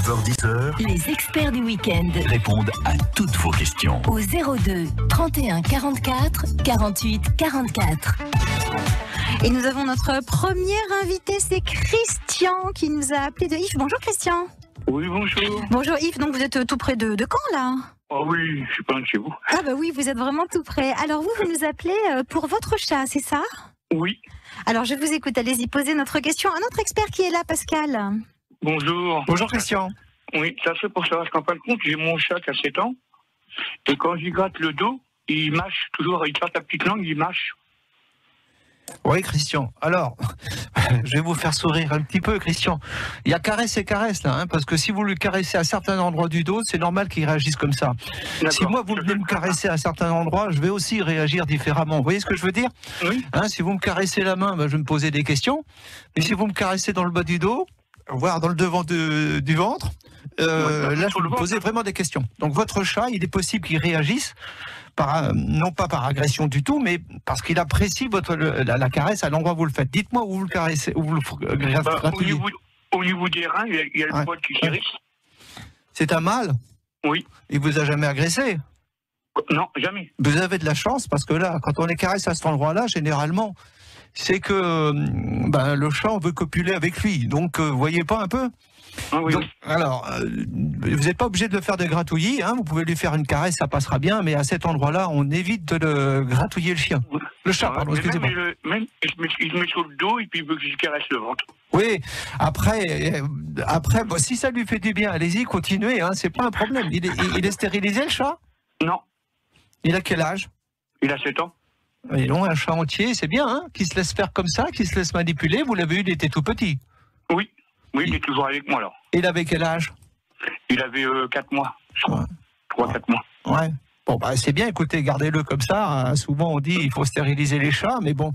9h-10h, Les experts du week-end répondent à toutes vos questions. au 02 31 44 48 44. Et nous avons notre premier invité, c'est Christian qui nous a appelé de Yves. Bonjour Christian. Oui, bonjour. Bonjour Yves, donc vous êtes tout près de Caen là? Ah oui, je suis pas loin de chez vous. Ah bah oui, vous êtes vraiment tout près. Alors vous nous appelez pour votre chat, c'est ça? Oui, Alors je vous écoute, allez-y, posez notre question à notre expert qui est là, Pascal. bonjour. Bonjour Christian. Oui, ça fait pour savoir, parce qu'en fin de compte, j'ai mon chat qui a 7 ans, et quand j'y gratte le dos, il mâche toujours, il sort la petite langue, il mâche. Oui Christian. Alors, je vais vous faire sourire un petit peu Christian. Il y a caresse et caresse là, parce que si vous le caressez à certains endroits du dos, c'est normal qu'il réagisse comme ça. Si moi vous venez me caresser à certains endroits, je vais aussi réagir différemment. Vous voyez ce que je veux dire? Oui. Si vous me caressez la main, je vais me poser des questions. Mais si vous me caressez dans le bas du dos, voire dans le devant du ventre, là je vais me poser vraiment des questions. Donc votre chat, il est possible qu'il réagisse, non pas par agression du tout, mais parce qu'il apprécie la caresse à l'endroit où vous le faites. Dites-moi où vous le caressez, où vous le gratouillez. Au niveau des reins, il y a le poil qui s'érisse. C'est un mâle? Oui. Il vous a jamais agressé? Non, jamais. Vous avez de la chance parce que là, quand on les caresse à cet endroit-là, généralement, c'est que le chat, on veut copuler avec lui. Donc, vous voyez pas un peu? Ah oui. Donc, alors, vous n'êtes pas obligé de le faire de gratouillis, vous pouvez lui faire une caresse, ça passera bien, mais à cet endroit-là, on évite de le gratouiller le chien. Le chat, pardon, excusez-moi. Même, il se met sur le dos et puis il veut que je caresse le ventre. Oui, après si ça lui fait du bien, allez-y, continuez, c'est pas un problème. Il est stérilisé, le chat? Non. Il a quel âge? Il a 7 ans. Et non, un chat entier, c'est bien, qui se laisse faire comme ça, qui se laisse manipuler. Vous l'avez eu, il était tout petit. Oui. Oui, il est toujours avec moi alors. Il avait quel âge? Il avait 4 mois, je crois. 3-4 mois. Ouais. Bon, c'est bien, écoutez, gardez-le comme ça. Souvent, on dit il faut stériliser les chats, mais bon,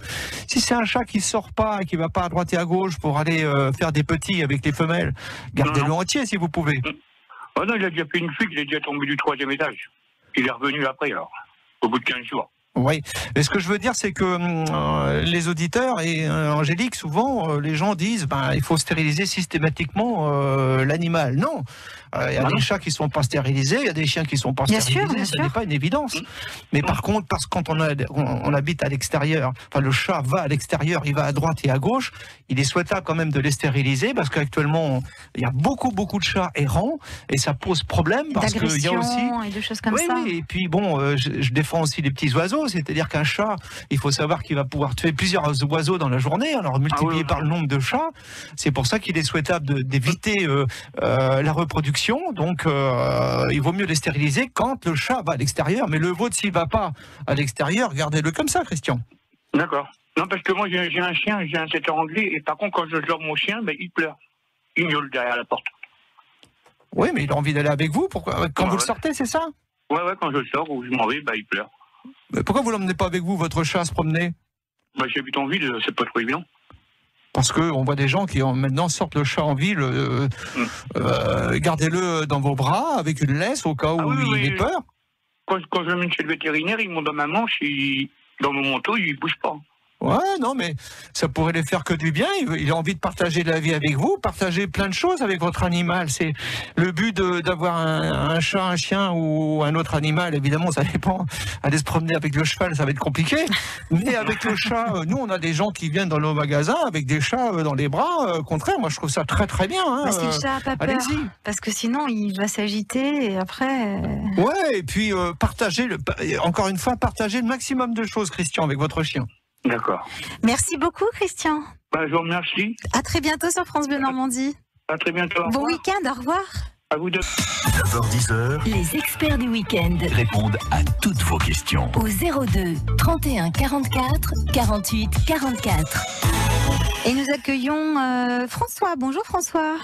si c'est un chat qui sort pas, qui va pas à droite et à gauche pour aller faire des petits avec les femelles, gardez-le entier si vous pouvez. Oh non, il a déjà fait une fuite, il est déjà tombé du 3e étage. Il est revenu après, alors, au bout de 15 jours. Oui, mais ce que je veux dire, c'est que les auditeurs et Angélique, souvent, les gens disent il faut stériliser systématiquement l'animal. Non, il y a des chats qui ne sont pas stérilisés, il y a des chiens qui ne sont pas stérilisés, ce n'est pas une évidence. Mais par contre, parce que quand on habite à l'extérieur, le chat va à l'extérieur, il va à droite et à gauche, il est souhaitable quand même de les stériliser, parce qu'actuellement, il y a beaucoup de chats errants, et ça pose problème, parce qu'il y a aussi... et de choses comme ça. Oui, et puis je défends aussi les petits oiseaux. C'est-à-dire qu'un chat, il faut savoir qu'il va pouvoir tuer plusieurs oiseaux dans la journée, alors multiplié par le nombre de chats. C'est pour ça qu'il est souhaitable d'éviter la reproduction. Donc, il vaut mieux les stériliser quand le chat va à l'extérieur. Mais le vôtre, s'il ne va pas à l'extérieur, gardez-le comme ça, Christian. D'accord. Non, parce que moi, j'ai un chien, j'ai un setter anglais, et par contre, quand je sors mon chien, il pleure. Il miaule derrière la porte. Oui, mais il a envie d'aller avec vous. Pourquoi? Quand vous le sortez, c'est ça? Ouais, quand je le sors ou je m'en vais, il pleure. Mais pourquoi vous l'emmenez pas avec vous, votre chat, à se promener? J'habite en ville, c'est pas trop évident. Parce qu'on voit des gens qui maintenant sortent le chat en ville, gardez-le dans vos bras avec une laisse au cas où il ait peur. Quand je l'amène chez le vétérinaire, il monte dans ma manche, dans mon manteau, il bouge pas. Ouais, non, mais ça pourrait les faire que du bien. Il a envie de partager la vie avec vous, partager plein de choses avec votre animal. C'est le but d'avoir un chat, un chien ou un autre animal. Évidemment, ça dépend. Aller se promener avec le cheval, ça va être compliqué. Mais avec le chat, nous, on a des gens qui viennent dans nos magasins avec des chats dans les bras. Contraire, moi, je trouve ça très, très bien. Si le chat n'a pas peur, parce que sinon, il va s'agiter et après... Ouais, et puis encore une fois, partagez le maximum de choses, Christian, avec votre chien. D'accord. Merci beaucoup, Christian. Je vous remercie. À très bientôt sur France Bleu Normandie. À très bientôt. Bon week-end, au revoir. À vous deux. 9h-10h, Les experts du week-end répondent à toutes vos questions. au 02 31 44 48 44. Et nous accueillons François. Bonjour François.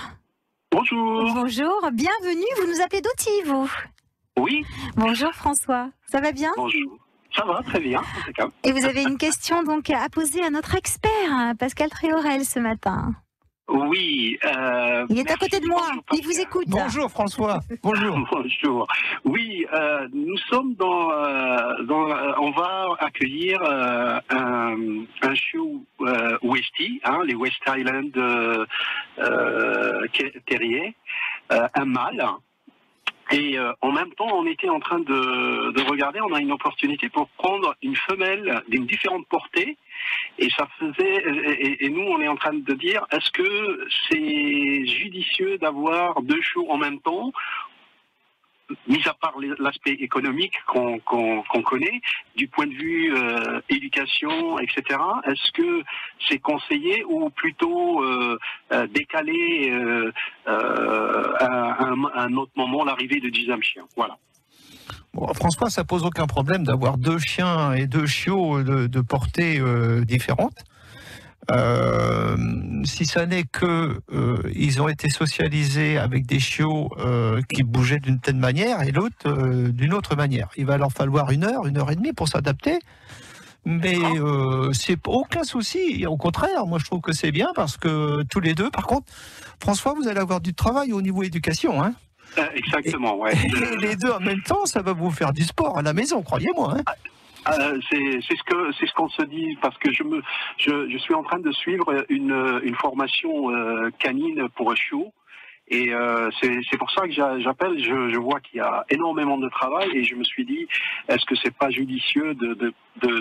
Bonjour. Bonjour, bienvenue. Vous nous appelez d'Outy, vous? Oui. Bonjour François. Ça va bien? Bonjour. Ça va, très bien, impeccable. Et vous avez une question donc à poser à notre expert, Pascal Tréorel, ce matin. Oui. Il est à côté de moi, il vous écoute. Bonjour François. Bonjour. Bonjour. Oui, nous sommes on va accueillir un chiot Westie, les West Highland Terrier. un mâle. Et en même temps, on était en train de regarder, on a une opportunité pour prendre une femelle d'une différente portée. Et ça faisait, et nous, on est en train de dire, est-ce que c'est judicieux d'avoir 2 chiots en même temps, mis à part l'aspect économique qu'on connaît, du point de vue éducation, etc. Est-ce que c'est conseillé ou plutôt décaler à un autre moment l'arrivée du 10e chien? Voilà. Bon, François, ça pose aucun problème d'avoir 2 chiens et 2 chiots de portée différentes. Si ça n'est que ils ont été socialisés avec des chiots qui bougeaient d'une telle manière et l'autre d'une autre manière. Il va leur falloir 1 heure, 1 heure et demie pour s'adapter. Mais c'est aucun souci. Au contraire, moi je trouve que c'est bien parce que tous les deux, par contre, François, vous allez avoir du travail au niveau éducation, hein. Exactement, ouais. Et les deux en même temps, ça va vous faire du sport à la maison, croyez-moi, hein. C'est ce qu'on se dit, parce que je suis en train de suivre une formation canine pour un chiot. Et c'est pour ça que j'appelle, je vois qu'il y a énormément de travail et je me suis dit, est-ce que c'est pas judicieux de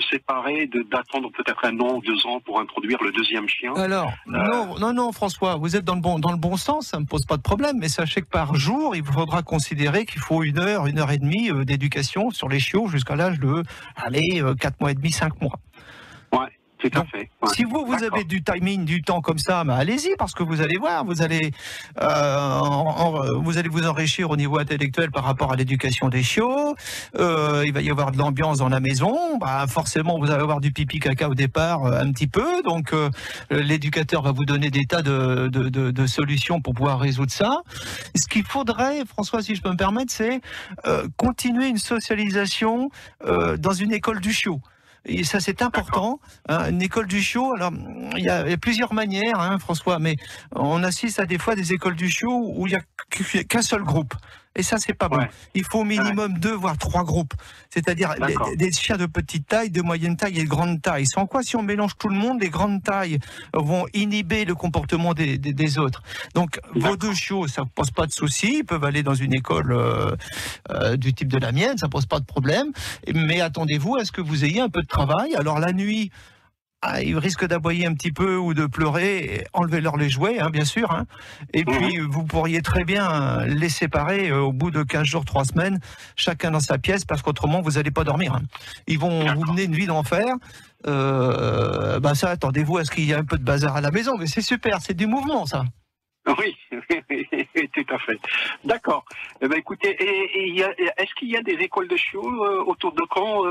séparer, d'attendre peut-être 1 an ou 2 ans pour introduire le 2e chien? Alors, non, François, vous êtes dans le bon sens, ça ne me pose pas de problème, mais sachez que par jour, il faudra considérer qu'il faut 1 heure, 1 heure et demie d'éducation sur les chiots jusqu'à l'âge de, 4 mois et demi, 5 mois. Ouais. Tout à fait. Ouais. Si vous avez du timing, du temps comme ça, allez-y, parce que vous allez voir, vous allez vous enrichir au niveau intellectuel par rapport à l'éducation des chiots. Il va y avoir de l'ambiance dans la maison. Forcément, vous allez avoir du pipi caca au départ, un petit peu. Donc, l'éducateur va vous donner des tas de solutions pour pouvoir résoudre ça. Ce qu'il faudrait, François, si je peux me permettre, c'est continuer une socialisation dans une école du chiot. Et ça, c'est important. Hein, une école du chiot, alors, il y a plusieurs manières, hein, François, mais on assiste à des fois des écoles du chiot où il n'y a qu'un seul groupe. Et ça, c'est pas bon. Il faut au minimum 2 voire 3 groupes. C'est-à-dire des chiens de petite taille, de moyenne taille et de grande taille. Sans quoi, si on mélange tout le monde, les grandes tailles vont inhiber le comportement des autres. Donc, vos 2 chiots, ça ne pose pas de souci. Ils peuvent aller dans une école du type de la mienne, ça ne pose pas de problème. Mais attendez-vous à ce que vous ayez un peu de travail. Alors, la nuit, ils risquent d'aboyer un petit peu ou de pleurer, enlevez-leur les jouets, hein, bien sûr. Hein. Et puis, vous pourriez très bien les séparer au bout de 15 jours, 3 semaines, chacun dans sa pièce, parce qu'autrement, vous n'allez pas dormir. Hein. Ils vont vous mener une vie d'enfer. Ça, attendez-vous à ce qu'il y ait un peu de bazar à la maison, mais c'est super, c'est du mouvement, ça. Oui, tout à fait. D'accord. Écoutez, est-ce qu'il y a des écoles de chiots autour de Caen?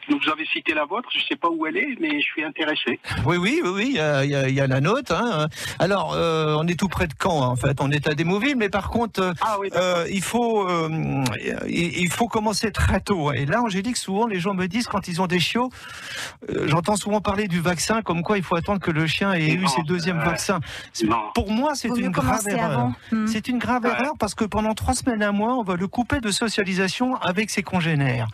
Vous avez cité la vôtre, je ne sais pas où elle est, mais je suis intéressé. Oui, il y a la nôtre. Hein. Alors, on est tout près de Caen, en fait. On est à Desmouville, mais par contre, il faut commencer très tôt. Et là, Angélique, souvent, les gens me disent, quand ils ont des chiots, j'entends souvent parler du vaccin, comme quoi il faut attendre que le chien ait eu ses 2e vaccins. Pour moi, c'est une grave erreur. C'est une grave erreur parce que pendant 3 semaines, 1 mois, on va le couper de socialisation avec ses congénères.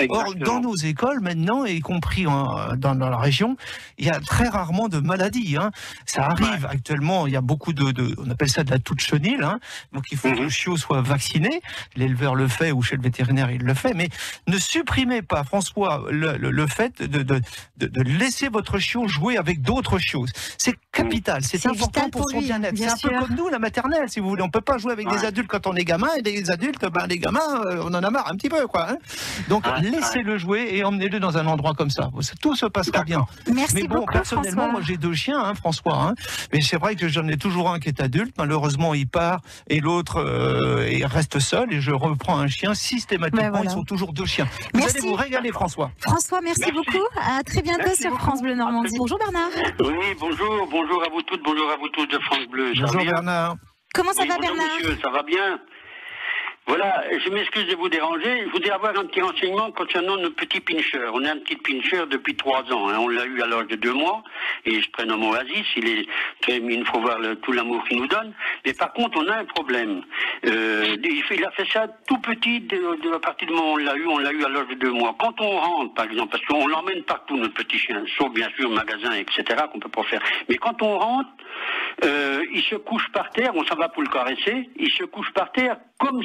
Or, dans nos écoles, maintenant, y compris dans la région, il y a très rarement de maladies. Hein. Ça arrive actuellement, il y a beaucoup on appelle ça de la toute chenille. Hein. Donc, il faut que le chiot soit vacciné. L'éleveur le fait ou chez le vétérinaire, il le fait. Mais ne supprimez pas, François, le fait de laisser votre chiot jouer avec d'autres chiots. C'est capital, c'est important pour son bien-être. C'est un peu comme nous, la maternelle, si vous voulez. On peut pas jouer avec des adultes quand on est gamin, et des adultes, les gamins, on en a marre un petit peu, quoi. Hein. Donc, laissez-le jouer et emmenez-le dans un endroit comme ça. Tout se passera bien. Merci mais bon, beaucoup, personnellement, François. moi, j'ai 2 chiens, hein, François. Hein. Mais c'est vrai que j'en ai toujours un qui est adulte. Malheureusement, il part et l'autre il reste seul. Et je reprends un chien. Systématiquement, ils sont toujours 2 chiens. Vous allez vous régaler, François. François, merci beaucoup. À très bientôt sur France Bleu Normandie. Bonjour Bernard. Oui, bonjour à vous toutes, bonjour à vous tous de France Bleu. Bonjour Bernard. Comment ça va, bonjour, Bernard? Monsieur, ça va bien? Voilà, je m'excuse de vous déranger. Je voudrais avoir un petit renseignement concernant nos petits pinchers. On a un petit pincher depuis 3 ans. Hein. On l'a eu à l'âge de 2 mois. Et je prénomme Oasis. Il faut voir tout l'amour qu'il nous donne. Mais par contre, on a un problème. Il a fait ça tout petit, à partir du moment où on l'a eu à l'âge de 2 mois. Quand on rentre, par exemple, parce qu'on l'emmène partout, notre petit chien, sauf bien sûr magasin, etc., qu'on peut pas faire. Mais quand on rentre, il se couche par terre, on s'en va pour le caresser, il se couche par terre comme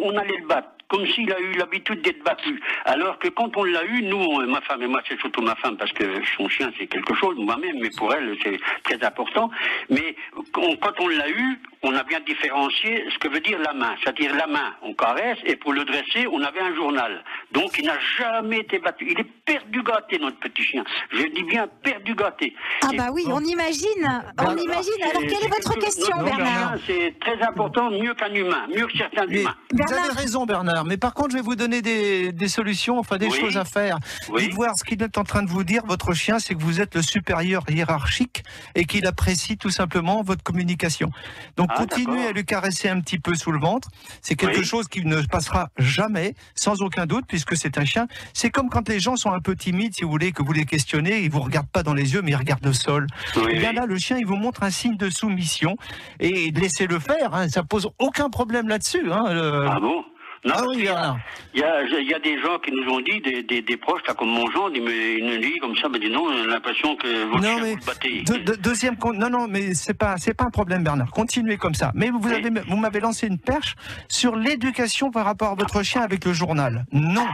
on allait le battre, comme s'il a eu l'habitude d'être battu. Alors que quand on l'a eu, nous, ma femme et moi, c'est surtout ma femme, parce que son chien c'est quelque chose, moi-même, mais pour elle c'est très important. Mais quand on l'a eu, on a bien différencié ce que veut dire la main. C'est-à-dire la main, on caresse, et pour le dresser, on avait un journal. Donc il n'a jamais été battu. Il est perdu gâté, notre petit chien. Je dis bien perdu gâté. Ah bah oui, on imagine. On imagine. Alors quelle est votre question, Bernard? C'est très important, mieux qu'un humain, mieux que certains humains. Vous avez raison, Bernard. Mais par contre, je vais vous donner des solutions, enfin des choses à faire. Dites voir ce qu'il est en train de vous dire, votre chien, c'est que vous êtes le supérieur hiérarchique et qu'il apprécie tout simplement votre communication. Donc continuez à lui caresser un petit peu sous le ventre. C'est quelque chose qui ne passera jamais, sans aucun doute, puisque c'est un chien. C'est comme quand les gens sont un peu timides, si vous voulez, que vous les questionnez, ils vous regardent pas dans les yeux, mais ils regardent le sol. Et bien là, le chien, il vous montre un signe de soumission et laissez-le faire. Hein, ça pose aucun problème là-dessus. Hein, Ah bon? Non, il y a des gens qui nous ont dit, des proches, là, comme mon gendre, ils nous disent comme ça, dit non, on a l'impression que votre chien vous le battez. Deuxième, non, mais c'est pas un problème, Bernard. Continuez comme ça. Mais vous m'avez lancé une perche sur l'éducation par rapport à votre chien avec le journal. Non,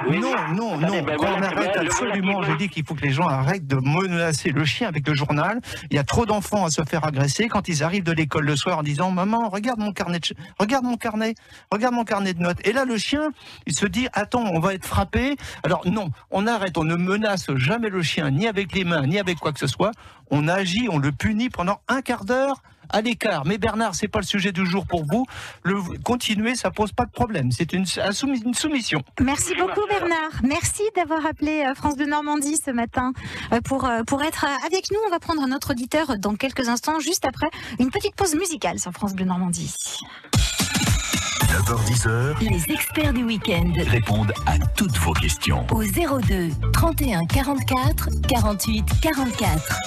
non. On arrête absolument. Je dis qu'il faut que les gens arrêtent de menacer le chien avec le journal. Il y a trop d'enfants à se faire agresser quand ils arrivent de l'école le soir en disant maman, regarde mon carnet de notes. Et là, le chien, il se dit, attends, on va être frappé. Alors non, on arrête, on ne menace jamais le chien, ni avec les mains, ni avec quoi que ce soit. On agit, on le punit pendant un quart d'heure à l'écart. Mais Bernard, c'est pas le sujet du jour pour vous. Continuer, ça pose pas de problème. C'est une soumission. Merci beaucoup, Bernard. Merci d'avoir appelé France Bleu Normandie ce matin pour être avec nous. On va prendre un autre auditeur dans quelques instants, juste après une petite pause musicale sur France Bleu Normandie. 9h-10h, Les experts du week-end répondent à toutes vos questions. au 02 31 44 48 44.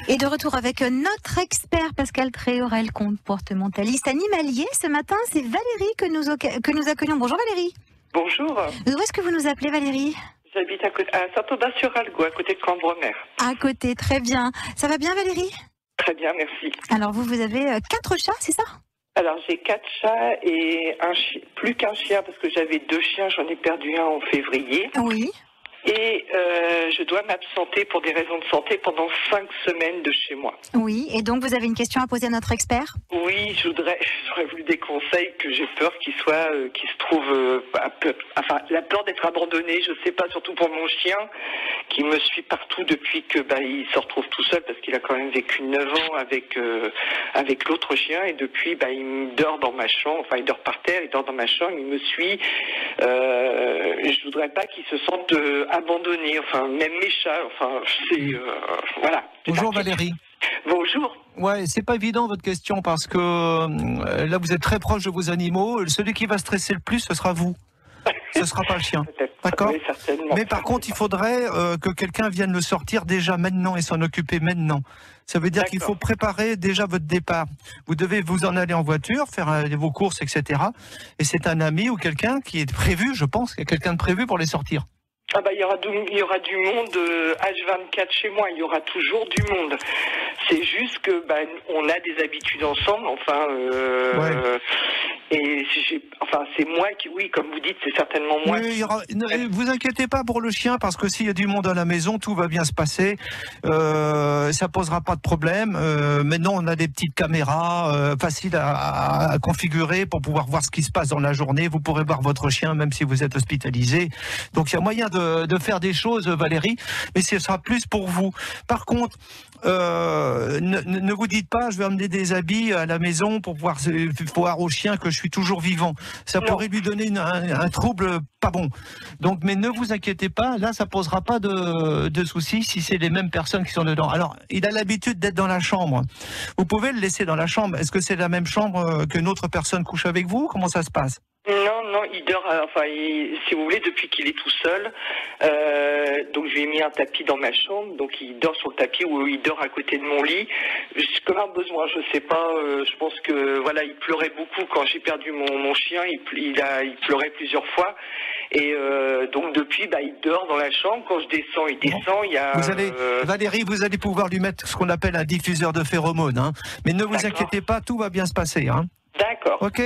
Et de retour avec notre expert Pascal Tréorel, comportementaliste animalier. Ce matin, c'est Valérie que nous accueillons. Bonjour Valérie. Bonjour. Où est-ce que vous nous appelez Valérie? J'habite à Saint-Aubin-sur-Algo, à côté de Cambremer. À côté, très bien. Ça va bien Valérie? Très bien, merci. Alors vous avez 4 chats, c'est ça? Alors j'ai 4 chats et plus qu'un chien parce que j'avais 2 chiens, j'en ai perdu un en février. Oui. Et je dois m'absenter pour des raisons de santé pendant 5 semaines de chez moi. Oui, et donc vous avez une question à poser à notre expert? Oui, j'aurais voulu des conseils, que j'ai peur qu'il se trouve la peur d'être abandonné, je sais pas, surtout pour mon chien qui me suit partout depuis que il se retrouve tout seul parce qu'il a quand même vécu 9 ans avec l'autre chien et depuis il dort dans ma chambre, enfin il dort par terre, il dort dans ma chambre, il me suit. Je voudrais pas qu'il se sente abandonné, enfin même mes chats, enfin c'est voilà. Bonjour Valérie. Bonjour. Ouais, c'est pas évident votre question parce que là vous êtes très proche de vos animaux. Celui qui va stresser le plus, ce sera vous. Ce ne sera pas le chien. D'accord ? Oui, certainement. Mais par contre, il faudrait que quelqu'un vienne le sortir déjà maintenant et s'en occuper maintenant. Ça veut dire qu'il faut préparer déjà votre départ. Vous devez vous en aller en voiture, faire vos courses, etc. Et c'est un ami ou quelqu'un qui est prévu, je pense, qu'il y a quelqu'un de prévu pour les sortir. Ah il y aura du monde H24 chez moi, il y aura toujours du monde. C'est juste que on a des habitudes ensemble, et c'est moi qui, oui, comme vous dites, c'est certainement moi. Oui, ne vous inquiétez pas pour le chien, parce que s'il y a du monde à la maison, tout va bien se passer. Ça posera pas de problème. Maintenant, on a des petites caméras faciles à configurer pour pouvoir voir ce qui se passe dans la journée. Vous pourrez voir votre chien, même si vous êtes hospitalisé. Donc, il y a moyen de faire des choses, Valérie, mais ce sera plus pour vous. Par contre, ne vous dites pas, je vais amener des habits à la maison pour pouvoir voir au chien que je suis toujours vivant. Ça pourrait lui donner un trouble pas bon. Donc, mais ne vous inquiétez pas, là, ça posera pas de soucis si c'est les mêmes personnes qui sont dedans. Alors, il a l'habitude d'être dans la chambre. Vous pouvez le laisser dans la chambre. Est-ce que c'est la même chambre qu'une autre personne couche avec vous? Comment ça se passe? Non, il dort, si vous voulez, depuis qu'il est tout seul. Donc je lui ai mis un tapis dans ma chambre, donc il dort sur le tapis ou il dort à côté de mon lit. C'est comme un besoin, je sais pas, je pense que voilà, il pleurait beaucoup quand j'ai perdu mon chien, il pleurait plusieurs fois. Et donc depuis, il dort dans la chambre. Quand je descends, il descend. Il y a, Valérie, vous allez pouvoir lui mettre ce qu'on appelle un diffuseur de phéromones. Hein. Mais ne vous inquiétez pas, tout va bien se passer. Hein. D'accord. Ok.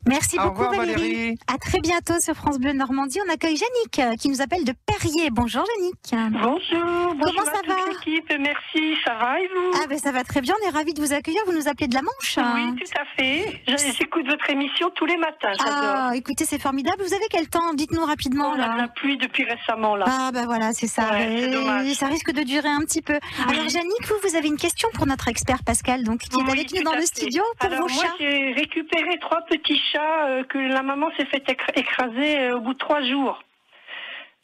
Merci Au beaucoup revoir, Valérie. À très bientôt sur France Bleu Normandie. On accueille Yannick qui nous appelle de Perrier. Bonjour Yannick. Bonjour. Comment ça va? Toute l'équipe, merci. Ça va et vous? Ah ben ça va très bien. On est ravis de vous accueillir. Vous nous appelez de la Manche. Oui, tout à fait. J'écoute votre émission tous les matins. J'adore. Ah, écoutez, c'est formidable. Vous avez quel temps? Dites-nous rapidement. On a de la pluie depuis récemment là. Ah ben voilà, c'est ça. Ouais, c'est dommage. Ça risque de durer un petit peu. Oui. Alors Yannick, vous avez une question pour notre expert Pascal, donc qui est avec nous dans le studio pour Alors, vos moi, chats. j'ai récupéré 3 petits chats que la maman s'est fait écraser au bout de 3 jours.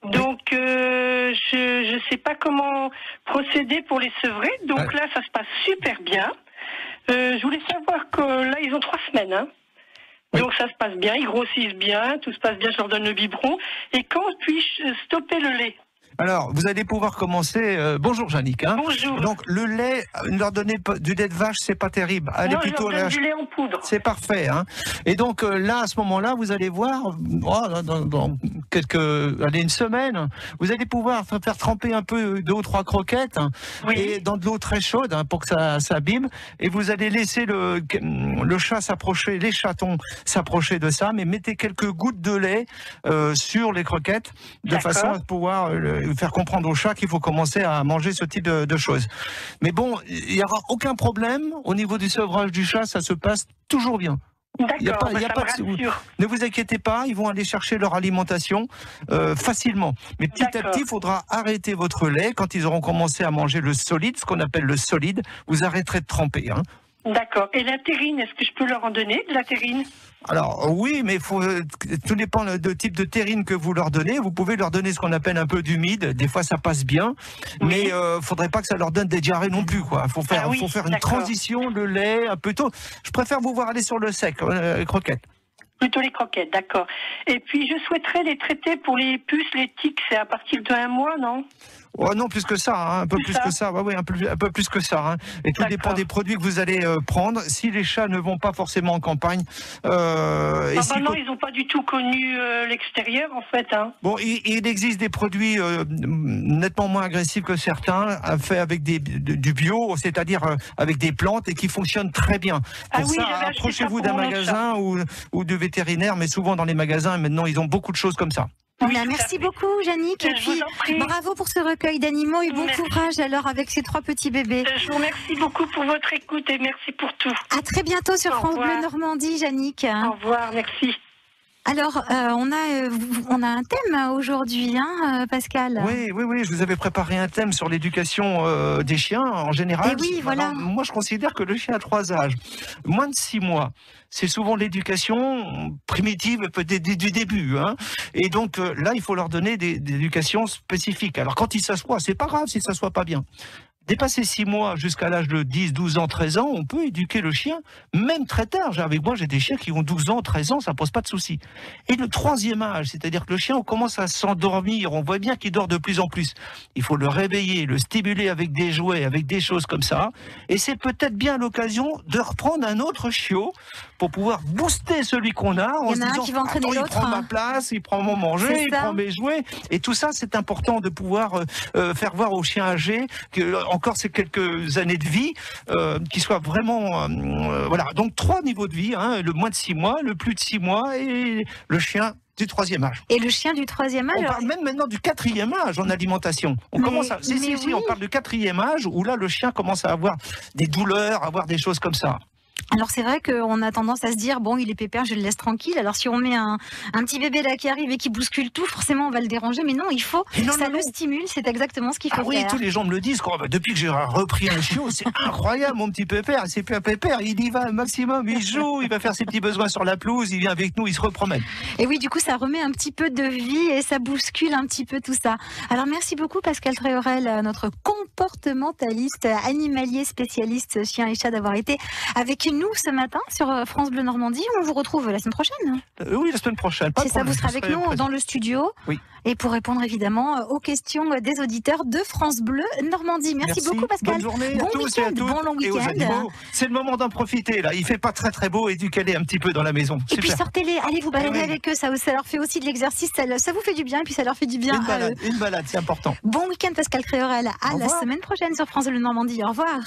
Donc, je ne sais pas comment procéder pour les sevrer. Donc là, ça se passe super bien. Je voulais savoir que là, ils ont 3 semaines. Hein. Donc ça se passe bien, ils grossissent bien, tout se passe bien, je leur donne le biberon. Et quand puis-je stopper le lait? Alors, vous allez pouvoir commencer. Bonjour, Yannick. Hein. Bonjour. Donc, le lait, ne leur donner du lait de vache, c'est pas terrible. Allez Non, plutôt je leur donne du lait en poudre. C'est parfait. Hein. Et donc, là, à ce moment-là, vous allez voir, dans une semaine, vous allez pouvoir faire tremper un peu 2 ou 3 croquettes et dans de l'eau très chaude pour que ça abîme. Et vous allez laisser le chat s'approcher, les chatons s'approcher de ça, mais mettez quelques gouttes de lait sur les croquettes de façon à pouvoir faire comprendre au chat qu'il faut commencer à manger ce type de choses. Mais bon, il n'y aura aucun problème au niveau du sevrage du chat, ça se passe toujours bien. D'accord, Ne vous inquiétez pas, ils vont aller chercher leur alimentation facilement. Mais petit à petit, il faudra arrêter votre lait. Quand ils auront commencé à manger le solide, ce qu'on appelle le solide, vous arrêterez de tremper. Hein. D'accord. Et la terrine, est-ce que je peux leur en donner de la terrine? Alors oui, mais tout dépend du type de terrine que vous leur donnez. Vous pouvez leur donner ce qu'on appelle un peu d'humide. Des fois, ça passe bien, mais faudrait pas que ça leur donne des diarrhées non plus, quoi. Faut faire une transition, le lait, un peu tôt. Je préfère vous voir aller sur le sec, les croquettes. Plutôt les croquettes, d'accord. Et puis, je souhaiterais les traiter pour les puces, les tiques, c'est à partir de 1 mois, non? Oh non, plus que ça, hein, un peu plus que ça. Ouais, un peu plus que ça. Hein. Et tout dépend des produits que vous allez prendre. Si les chats ne vont pas forcément en campagne, non, ils n'ont pas du tout connu l'extérieur, en fait. Hein. Bon, il existe des produits nettement moins agressifs que certains, faits avec du bio, c'est-à-dire avec des plantes et qui fonctionnent très bien. Pour ça, approchez-vous d'un magasin ou de vétérinaire, mais souvent dans les magasins, maintenant, ils ont beaucoup de choses comme ça. Merci beaucoup, Yannick. Et puis, bravo pour ce recueil d'animaux et bon courage alors avec ces 3 petits bébés. Je vous remercie beaucoup pour votre écoute et merci pour tout. À très bientôt sur France Bleu Normandie, Yannick. Au revoir, merci. Alors, on a un thème aujourd'hui, hein, Pascal. Oui, je vous avais préparé un thème sur l'éducation des chiens en général. Et oui, voilà. Alors, moi, je considère que le chien a 3 âges. Moins de 6 mois. C'est souvent l'éducation primitive peut-être du début. Hein. Et donc là, il faut leur donner des éducations spécifiques. Alors quand ils s'assoient, c'est pas grave s'ils s'assoient pas bien. Dépasser 6 mois jusqu'à l'âge de 10, 12 ans, 13 ans, on peut éduquer le chien, même très tard. Avec moi, j'ai des chiens qui ont 12 ans, 13 ans, ça pose pas de souci. Et le 3e âge, c'est-à-dire que le chien, on commence à s'endormir, on voit bien qu'il dort de plus en plus. Il faut le réveiller, le stimuler avec des jouets, avec des choses comme ça. Et c'est peut-être bien l'occasion de reprendre un autre chiot pour pouvoir booster celui qu'on a en se disant, qui va entraîner l'autre. Il prend ma place, il prend mon manger, il prend mes jouets. Et tout ça, c'est important de pouvoir faire voir aux chiens âgés que encore ces quelques années de vie qui soient vraiment voilà. Donc 3 niveaux de vie, hein, le moins de 6 mois, le plus de 6 mois et le chien du 3e âge. Et le chien du 3e âge. On parle même maintenant du 4e âge en alimentation. On commence à on parle du 4e âge où là le chien commence à avoir des douleurs, à avoir des choses comme ça. Alors c'est vrai qu'on a tendance à se dire bon il est pépère, je le laisse tranquille. Alors si on met un petit bébé là qui arrive et qui bouscule tout, forcément on va le déranger. Mais non, il faut ça le stimule, c'est exactement ce qu'il faut faire. Oui, tous les gens me le disent. Depuis que j'ai repris un chiot, c'est incroyable mon petit pépère. C'est plus un pépère, il y va un maximum, il joue, il va faire ses petits besoins sur la pelouse, il vient avec nous, il se repromène. Et oui, du coup ça remet un petit peu de vie et ça bouscule un petit peu tout ça. Alors merci beaucoup Pascal Tréorel, notre comportementaliste animalier spécialiste chien et chat, d'avoir été avec une nous ce matin sur France Bleu Normandie. On vous retrouve la semaine prochaine. Oui, la semaine prochaine. C'est ça, vous serez avec nous dans le studio. Oui. Et pour répondre évidemment aux questions des auditeurs de France Bleu Normandie. Merci beaucoup Pascal. Bonne journée bon à tous week-end, et à toutes. bon long Et aux week-end. animaux. C'est le moment d'en profiter là. Il fait pas très beau et du caler un petit peu dans la maison. Et puis sortez-les, allez vous balader oui. avec eux, ça leur fait aussi de l'exercice, ça vous fait du bien et puis ça leur fait du bien. Une balade, c'est important. Bon week-end Pascal Créorel, à la semaine prochaine sur France Bleu Normandie, au revoir.